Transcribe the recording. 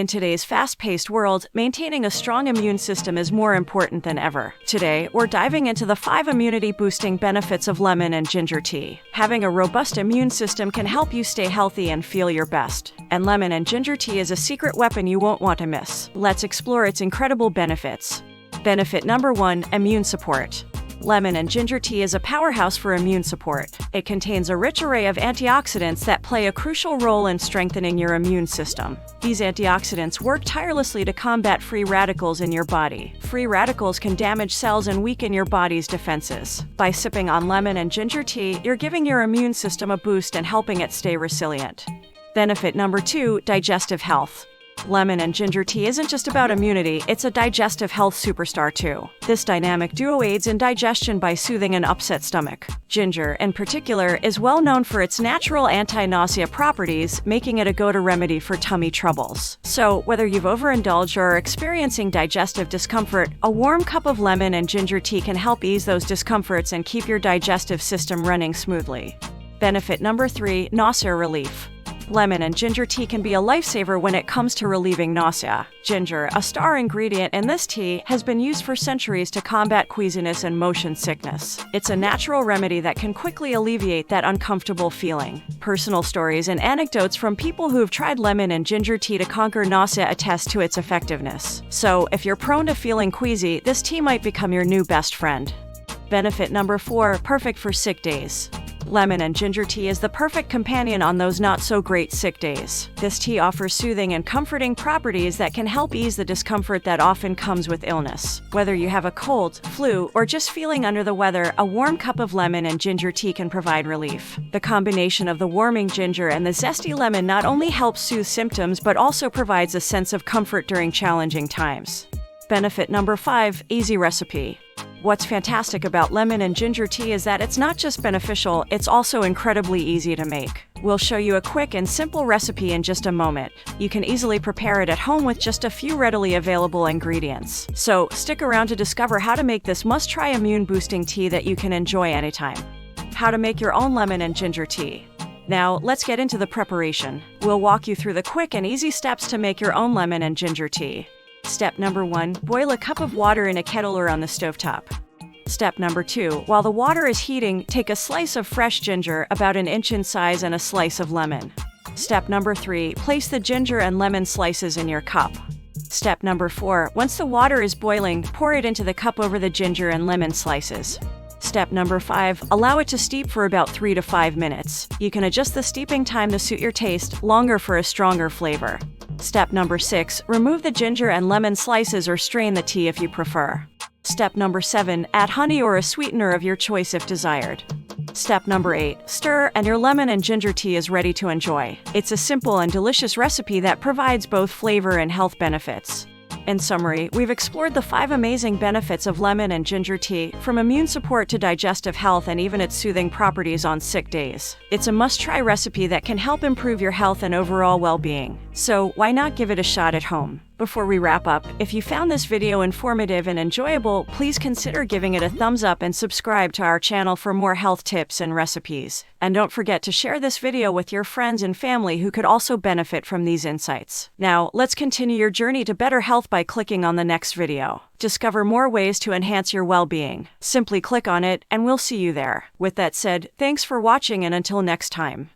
In today's fast-paced world, maintaining a strong immune system is more important than ever. Today, we're diving into the 5 immunity-boosting benefits of lemon and ginger tea. Having a robust immune system can help you stay healthy and feel your best. And lemon and ginger tea is a secret weapon you won't want to miss. Let's explore its incredible benefits. Benefit number 1, immune support. Lemon and ginger tea is a powerhouse for immune support. It contains a rich array of antioxidants that play a crucial role in strengthening your immune system. These antioxidants work tirelessly to combat free radicals in your body. Free radicals can damage cells and weaken your body's defenses. By sipping on lemon and ginger tea, you're giving your immune system a boost and helping it stay resilient. Benefit number 2, digestive health. Lemon and ginger tea isn't just about immunity, it's a digestive health superstar too. This dynamic duo aids in digestion by soothing an upset stomach. Ginger, in particular, is well known for its natural anti-nausea properties, making it a go-to remedy for tummy troubles. So, whether you've overindulged or are experiencing digestive discomfort, a warm cup of lemon and ginger tea can help ease those discomforts and keep your digestive system running smoothly. Benefit number 3, nausea relief. Lemon and ginger tea can be a lifesaver when it comes to relieving nausea. Ginger, a star ingredient in this tea, has been used for centuries to combat queasiness and motion sickness. It's a natural remedy that can quickly alleviate that uncomfortable feeling. Personal stories and anecdotes from people who have tried lemon and ginger tea to conquer nausea attest to its effectiveness. So, if you're prone to feeling queasy, this tea might become your new best friend. Benefit number 4, perfect for sick days. Lemon and ginger tea is the perfect companion on those not-so-great sick days. This tea offers soothing and comforting properties that can help ease the discomfort that often comes with illness. Whether you have a cold, flu, or just feeling under the weather, a warm cup of lemon and ginger tea can provide relief. The combination of the warming ginger and the zesty lemon not only helps soothe symptoms but also provides a sense of comfort during challenging times. Benefit number 5, easy recipe. What's fantastic about lemon and ginger tea is that it's not just beneficial, it's also incredibly easy to make. We'll show you a quick and simple recipe in just a moment. You can easily prepare it at home with just a few readily available ingredients. So, stick around to discover how to make this must-try immune-boosting tea that you can enjoy anytime. How to make your own lemon and ginger tea. Now, let's get into the preparation. We'll walk you through the quick and easy steps to make your own lemon and ginger tea. Step number 1, boil a cup of water in a kettle or on the stovetop. Step number 2, while the water is heating, take a slice of fresh ginger, about an inch in size, and a slice of lemon. Step number 3, place the ginger and lemon slices in your cup. Step number 4, once the water is boiling, pour it into the cup over the ginger and lemon slices. Step number 5, allow it to steep for about 3 to 5 minutes. You can adjust the steeping time to suit your taste, longer for a stronger flavor. Step number 6, remove the ginger and lemon slices or strain the tea if you prefer. Step number 7, add honey or a sweetener of your choice if desired. Step number 8, stir and your lemon and ginger tea is ready to enjoy. It's a simple and delicious recipe that provides both flavor and health benefits. In summary, we've explored the 5 amazing benefits of lemon and ginger tea, from immune support to digestive health and even its soothing properties on sick days. It's a must-try recipe that can help improve your health and overall well-being. So, why not give it a shot at home? Before we wrap up, if you found this video informative and enjoyable, please consider giving it a thumbs up and subscribe to our channel for more health tips and recipes. And don't forget to share this video with your friends and family who could also benefit from these insights. Now, let's continue your journey to better health by clicking on the next video. Discover more ways to enhance your well-being. Simply click on it, and we'll see you there. With that said, thanks for watching, and until next time.